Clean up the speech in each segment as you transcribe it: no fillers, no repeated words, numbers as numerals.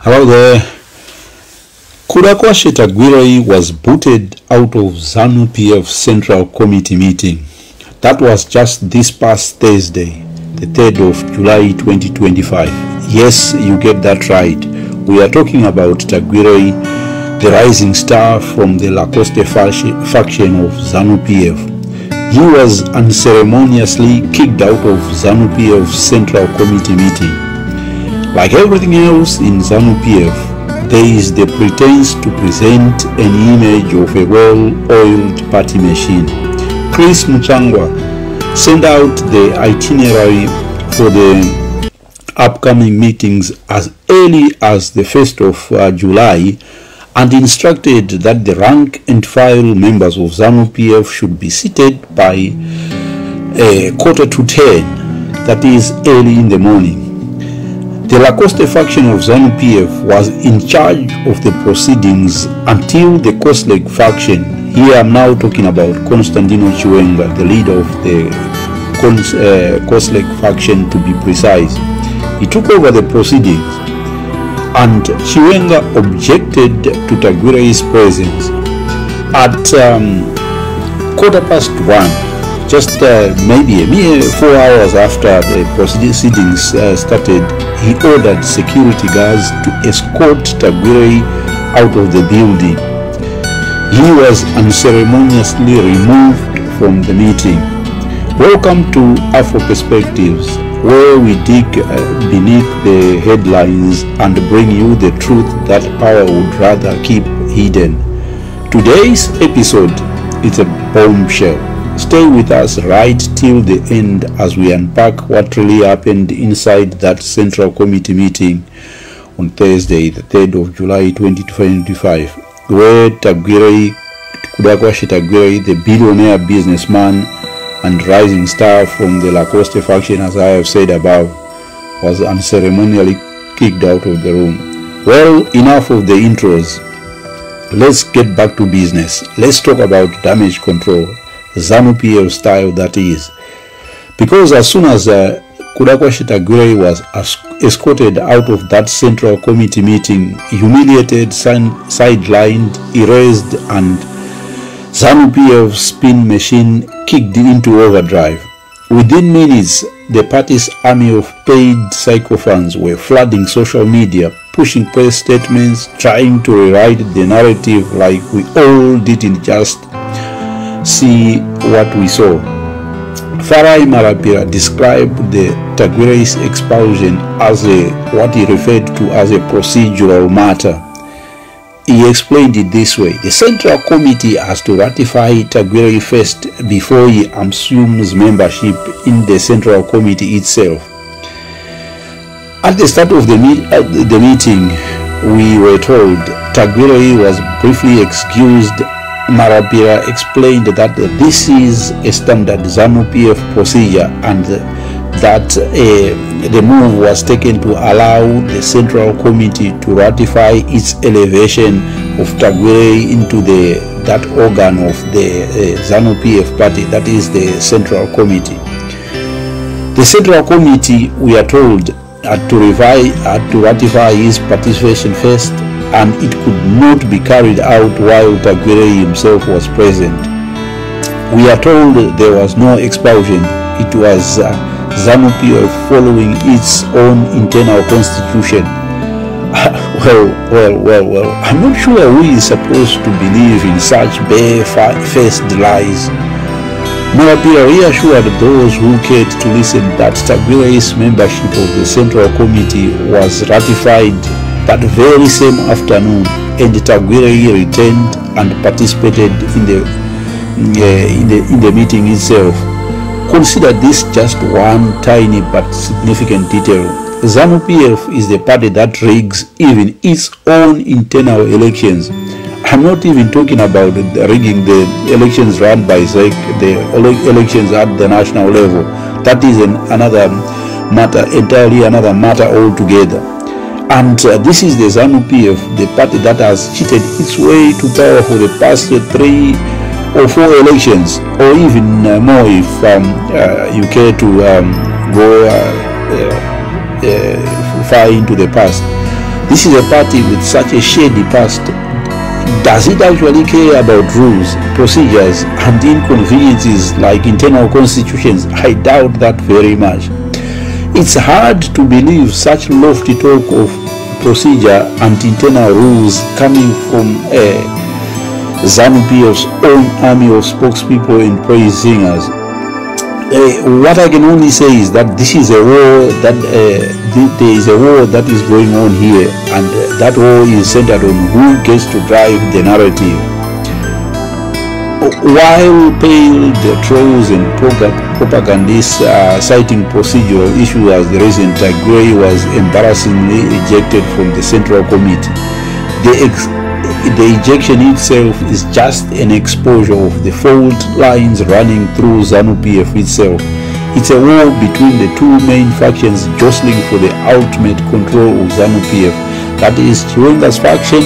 Hello there. Kudakwashe Tagwirei was booted out of Zanu PF Central Committee meeting. That was just this past Thursday, the 3rd of July 2025. Yes, you get that right. We are talking about Tagwirei, the rising star from the Lacoste faction of Zanu PF. He was unceremoniously kicked out of Zanu PF Central Committee meeting. Like everything else in Zanu PF, there is the pretense to present an image of a well-oiled party machine. Mutsvangwa sent out the itinerary for the upcoming meetings as early as the 1st of July and instructed that the rank and file members of Zanu PF should be seated by 9:45, that is early in the morning. The Lacoste faction of Zanu PF was in charge of the proceedings until the Cosleg faction, here I'm now talking about Constantino Chiwenga, the leader of the Cosleg faction to be precise. He took over the proceedings and Chiwenga objected to Tagwirei's presence. At 1:15, just maybe a mere 4 hours after the proceedings started, he ordered security guards to escort Tagwirei out of the building. He was unceremoniously removed from the meeting. Welcome to Afro Perspectives, where we dig beneath the headlines and bring you the truth that power would rather keep hidden. Today's episode is a bombshell. Stay with us right till the end as we unpack what really happened inside that Central Committee meeting on Thursday, the 3rd of July 2025, where Kudakwashe Tagwirei, the billionaire businessman and rising star from the Lacoste faction, as I have said above, was unceremoniously kicked out of the room. Well, enough of the intros. Let's get back to business. Let's talk about damage control. Zanu PF style, that is. Because as soon as Kudakwashe Tagwirei was escorted out of that Central Committee meeting, humiliated, sidelined, erased, and Zanu PF spin machine kicked into overdrive. Within minutes, the party's army of paid psychophans were flooding social media, pushing press statements, trying to rewrite the narrative like we all didn't just see what we saw. Farai Marapira described the Tagwirei's expulsion as what he referred to as a procedural matter. He explained it this way: the Central Committee has to ratify Tagwirei first before he assumes membership in the Central Committee itself. At the start of the meeting, we were told Tagwirei was briefly excused. Marapira explained that this is a standard Zanu PF procedure and that the move was taken to allow the Central Committee to ratify its elevation of Tagwirei into that organ of the Zanu PF party, that is the Central Committee. The Central Committee, we are told, had to ratify his participation first, and it could not be carried out while Tagwirei himself was present. We are told there was no expulsion. It was Zanu PF following its own internal constitution. Well, I'm not sure who is supposed to believe in such bare-faced lies. Marapira reassured those who cared to listen that Tagwirei's membership of the Central Committee was ratified that very same afternoon, and Tagwirei returned and participated in the meeting itself. Consider this just one tiny but significant detail. Zanu PF is the party that rigs even its own internal elections. I'm not even talking about rigging the elections run by ZEC, the elections at the national level. That is another matter, entirely another matter altogether. And this is the Zanu PF, the party that has cheated its way to power for the past 3 or 4 elections, or even more if you care to go far into the past. This is a party with such a shady past. Does it actually care about rules, procedures, and inconveniences like internal constitutions? I doubt that very much. It's hard to believe such lofty talk of procedure and internal rules coming from Zanu PF's own army of spokespeople and praise singers. What I can only say is that this is a war that there is a war that is going on here, and that war is centered on who gets to drive the narrative. While pale the trolls and propagandists citing procedural issues as the reason Tagwirei was embarrassingly ejected from the Central Committee, the ejection itself is just an exposure of the fault lines running through Zanu PF itself. It's a war between the two main factions jostling for the ultimate control of Zanu PF. That is Chiwenga's faction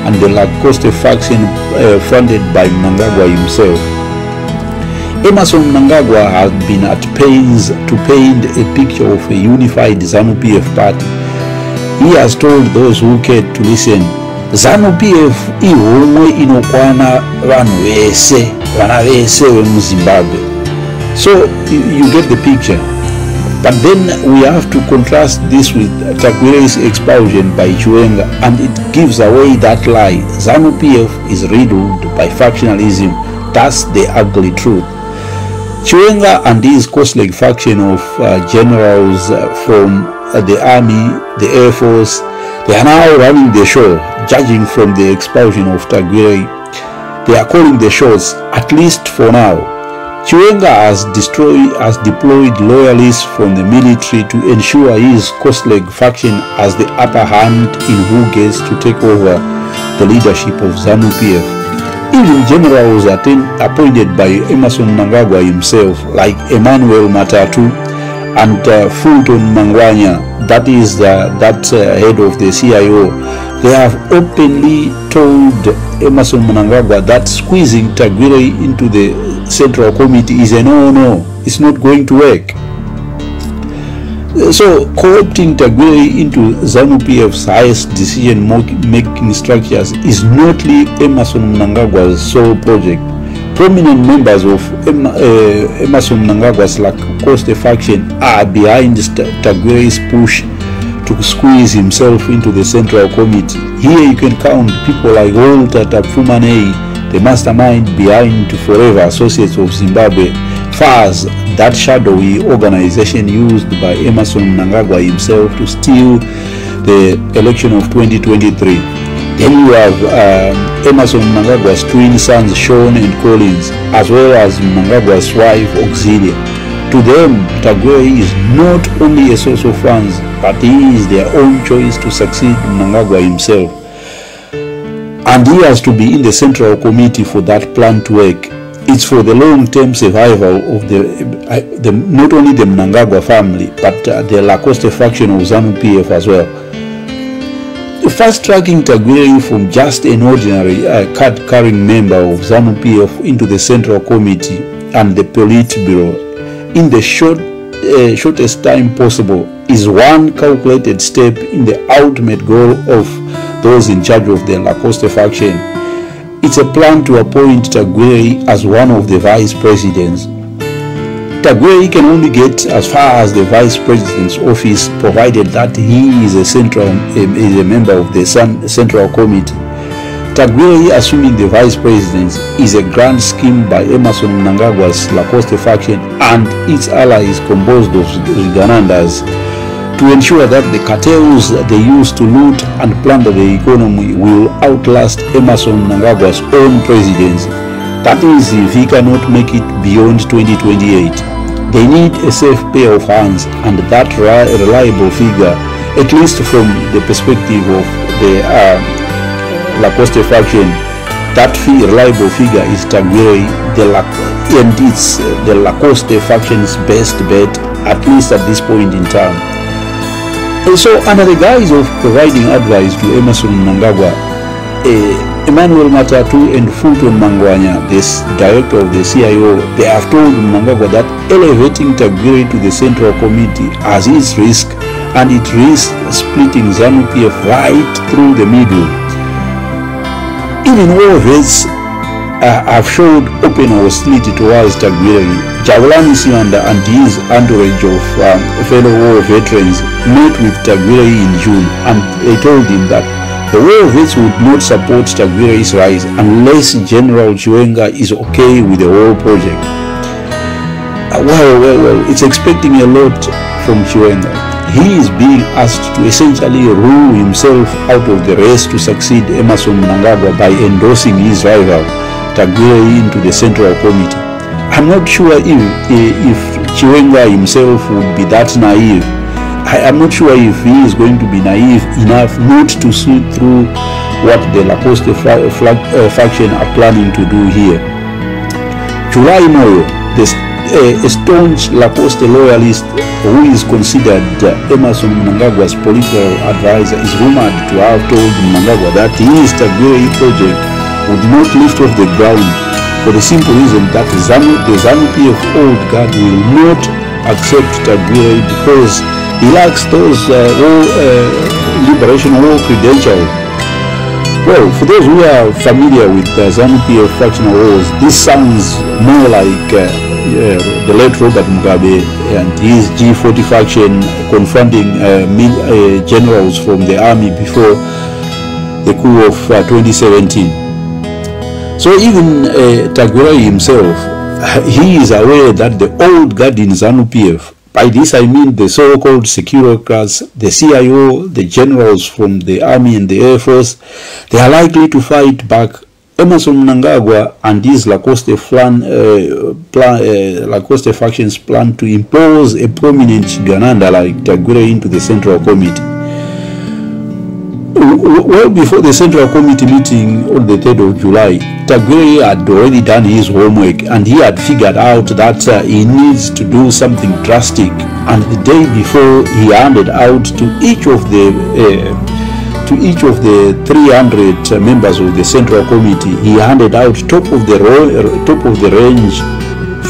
and the Lacoste faction funded by Mnangagwa himself. Emmerson Mnangagwa has been at pains to paint a picture of a unified Zanu PF party. He has told those who cared to listen, Zanu PF ihomwe inokwana vanhu vese vana vese vemuZimbabwe. So you get the picture. But then we have to contrast this with Tagwirei's expulsion by Chiwenga, and it gives away that lie. Zanu PF is riddled by factionalism. That's the ugly truth. Chiwenga and his Cosleg faction of generals from the army, the air force, they are now running the show, judging from the expulsion of Tagwirei. They are calling the shots, at least for now. Chiwenga has deployed loyalists from the military to ensure his Cosleg faction has the upper hand in who gets to take over the leadership of Zanu PF. Even generals appointed by Emmerson Mnangagwa himself, like Emmanuel Matatu and Fulton Mangwanya, that is head of the CIO, they have openly told Emmerson Mnangagwa that squeezing Tagwirei into the Central Committee is a no-no. It's not going to work. So co-opting Tagwirei into Zanu PF's highest decision-making structures is not Emmerson Mnangagwa's sole project. Prominent members of Emmerson Mnangagwa's Lacoste faction are behind Tagwirei's push to squeeze himself into the Central Committee. Here you can count people like Walter Tapfumane, the mastermind behind Forever Associates of Zimbabwe, FAZ, that shadowy organization used by Emmerson Mnangagwa himself to steal the election of 2023. Then you have Emmerson Mnangagwa's twin sons Sean and Collins, as well as Mnangagwa's wife Auxilia. To them, Tagwirei is not only a source of funds, but he is their own choice to succeed Mnangagwa himself. And he has to be in the Central Committee for that plan to work. It's for the long-term survival of not only the Mnangagwa family, but the Lacoste faction of Zanu PF as well. Fast-tracking Tagwirei from just an ordinary card-carrying member of Zanu PF into the Central Committee and the Politburo in the shortest time possible is one calculated step in the ultimate goal of those in charge of the Lacoste faction. It's a plan to appoint Tagwirei as one of the vice presidents. Tagwirei can only get as far as the vice president's office, provided that he is a member of the Central Committee. Tagwirei assuming the vice presidency is a grand scheme by Emmerson Mnangagwa's Lacoste faction and its allies composed of Ugandandas to ensure that the cartels they use to loot and plunder the economy will outlast Emmerson Mnangagwa's own presidency. That is, if he cannot make it beyond 2028. They need a safe pair of hands, and that reliable figure, at least from the perspective of the Lacoste faction, that reliable figure is Tagwirei, and it's the Lacoste faction's best bet, at least at this point in time. And so, under the guise of providing advice to Emmerson Mnangagwa, Emmanuel Matatu and Fulton Mangwanya, this director of the CIO, they have told Mnangagwa that elevating Tagwirei to the Central Committee has its risk and it risks splitting Zanu PF right through the middle. Even war vets have showed open hostility towards Tagwirei. Jawulani Siwanda and his entourage of fellow war veterans met with Tagwirei in June, and they told him that the war vets would not support Tagwirei's rise unless General Chiwenga is okay with the whole project. Well, it's expecting a lot from Chiwenga. He is being asked to essentially rule himself out of the race to succeed Emmerson Mnangagwa by endorsing his rival Tagwirei into the Central Committee. I'm not sure if Chiwenga himself would be that naive. I'm not sure if he is going to be naive enough not to see through what the Lacoste faction are planning to do here. July Moyo, a staunch Lacoste loyalist who is considered Emmerson Mnangagwa's political advisor, is rumored to have told Mnangagwa that his Tagwirei project would not lift off the ground for the simple reason that the Zanu PF old guard will not accept Tagwirei because he lacks those liberation war credentials. Well, for those who are familiar with Zanu PF factional wars, this sounds more like the late Robert Mugabe and his G40 faction confronting generals from the army before the coup of 2017. So even Tagwirei himself, he is aware that the old guard in Zanu PF, by this I mean the so-called securocrats, the CIO, the generals from the army and the air force, they are likely to fight back. Emmerson Mnangagwa and his Lacoste factions plan to impose a prominent Gananda like Tagwirei into the Central Committee. Well before the Central Committee meeting on the 3rd of July, Tagwirei had already done his homework and he had figured out that he needs to do something drastic. And the day before, he handed out to each of the 300 members of the Central Committee, he handed out top of the range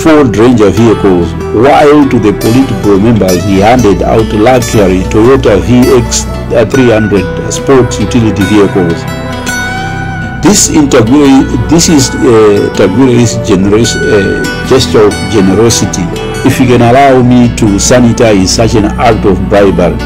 Ford Ranger vehicles, while to the Politburo members he handed out luxury Toyota VX 300 sports utility vehicles. This is Tagwirei's gesture of generosity, if you can allow me to sanitize such an act of bribery.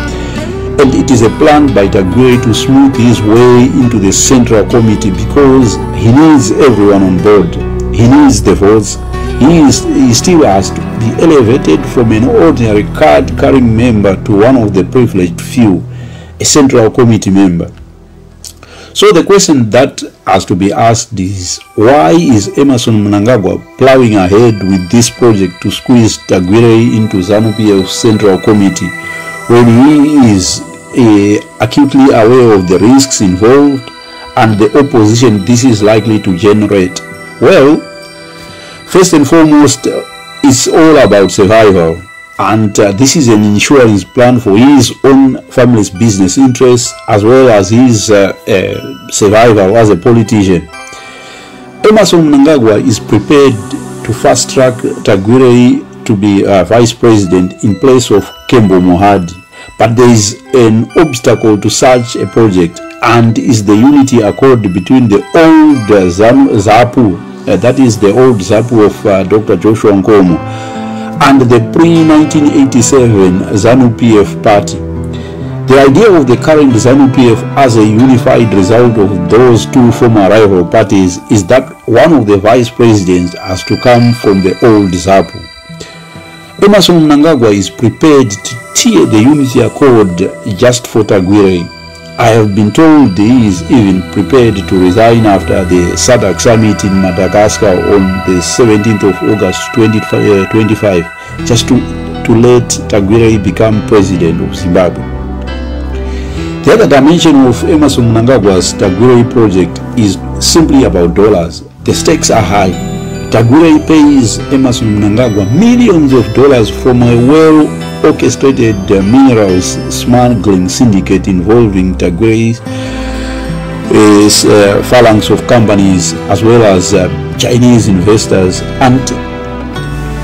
And it is a plan by Tagwirei to smooth his way into the Central Committee because he needs everyone on board. He needs the votes. He still has to be elevated from an ordinary card-carrying member to one of the privileged few, a Central Committee member. So the question that has to be asked is, why is Emmerson Mnangagwa plowing ahead with this project to squeeze Tagwirei into Zanu PF Central Committee when he is acutely aware of the risks involved and the opposition this is likely to generate? Well, first and foremost, it's all about survival. And this is an insurance plan for his own family's business interests as well as his survival as a politician. Emmerson Mnangagwa is prepared to fast-track Tagwirei to be vice president in place of Kembo Mohadi. But there is an obstacle to such a project, and is the unity accord between the old ZAPU, that is the old ZAPU of Dr. Joshua Nkomo, and the pre-1987 Zanu PF party. The idea of the current Zanu PF as a unified result of those two former rival parties is that one of the vice presidents has to come from the old ZAPU. Emmerson Mnangagwa is prepared to tear the unity accord just for Tagwirei. I have been told he is even prepared to resign after the SADC summit in Madagascar on the 17th of August 2025, just to let Tagwirei become president of Zimbabwe. The other dimension of Emmerson Mnangagwa's Tagwirei project is simply about dollars. The stakes are high. Tagwirei pays Emmerson Mnangagwa millions of dollars from a well-orchestrated minerals smuggling syndicate involving Tagwirei's phalanx of companies as well as Chinese investors. And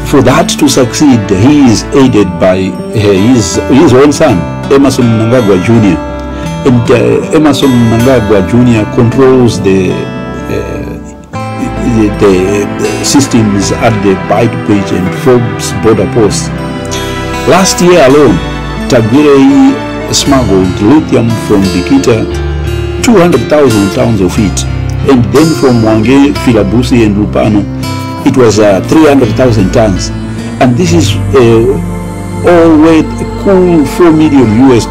for that to succeed, he is aided by his own son. Emerson Mnangagwa Jr. And Emerson Mnangagwa Jr. controls the systems at the Bite Bridge and Forbes border post. Last year alone, Tagwirei smuggled lithium from Bikita, 200,000 tons of it, and then from Wange, Filabusi and Lupano, it was 300,000 tons. And this is all worth a cool $4 million US.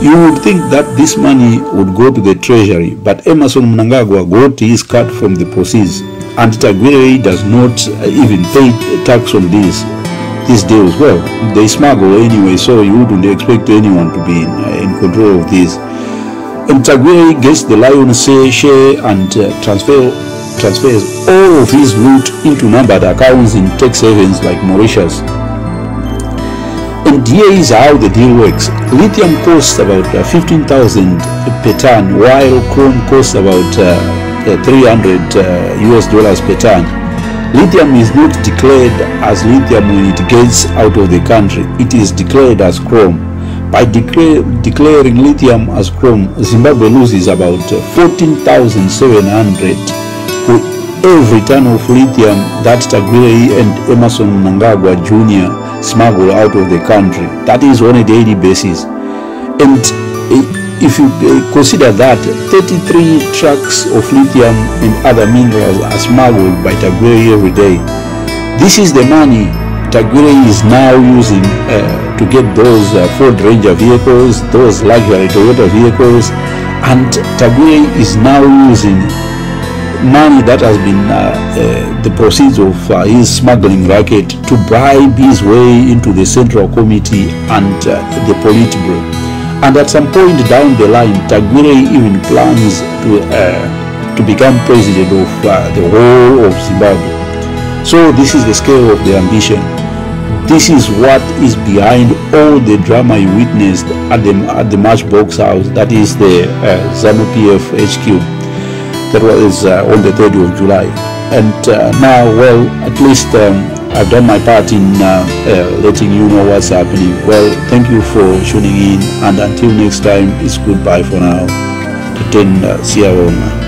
You would think that this money would go to the treasury, but Emerson Mnangagwa got his cut from the proceeds, and Tagwirei does not even pay tax on these deals. Well, they smuggle anyway, so you wouldn't expect anyone to be in control of this. And Tagwirei gets the lion's share and transfers all of his loot into numbered accounts in tax havens like Mauritius. And here is how the deal works. Lithium costs about 15,000 per ton, while chrome costs about $300 US per ton. Lithium is not declared as lithium when it gets out of the country. It is declared as chrome. By declaring lithium as chrome, Zimbabwe loses about 14,700 for every ton of lithium that Tagwirei and Emerson Mnangagwa Jr. smuggle out of the country. That is on a daily basis. And if you consider that 33 trucks of lithium and other minerals are smuggled by Tagwirei every day, this is the money Tagwirei is now using to get those Ford Ranger vehicles, those luxury Toyota vehicles, and Tagwirei is now using money that has been the proceeds of his smuggling racket to bribe his way into the Central Committee and the Politburo. And at some point down the line, Tagwirei even plans to become president of the whole of Zimbabwe. So this is the scale of the ambition. This is what is behind all the drama you witnessed at the Matchbox House, that is the Zanu PF HQ. That was on the 3rd of July. And now, well, at least I've done my part in letting you know what's happening. Well, thank you for tuning in, and until next time, it's goodbye for now. Pretend, see you.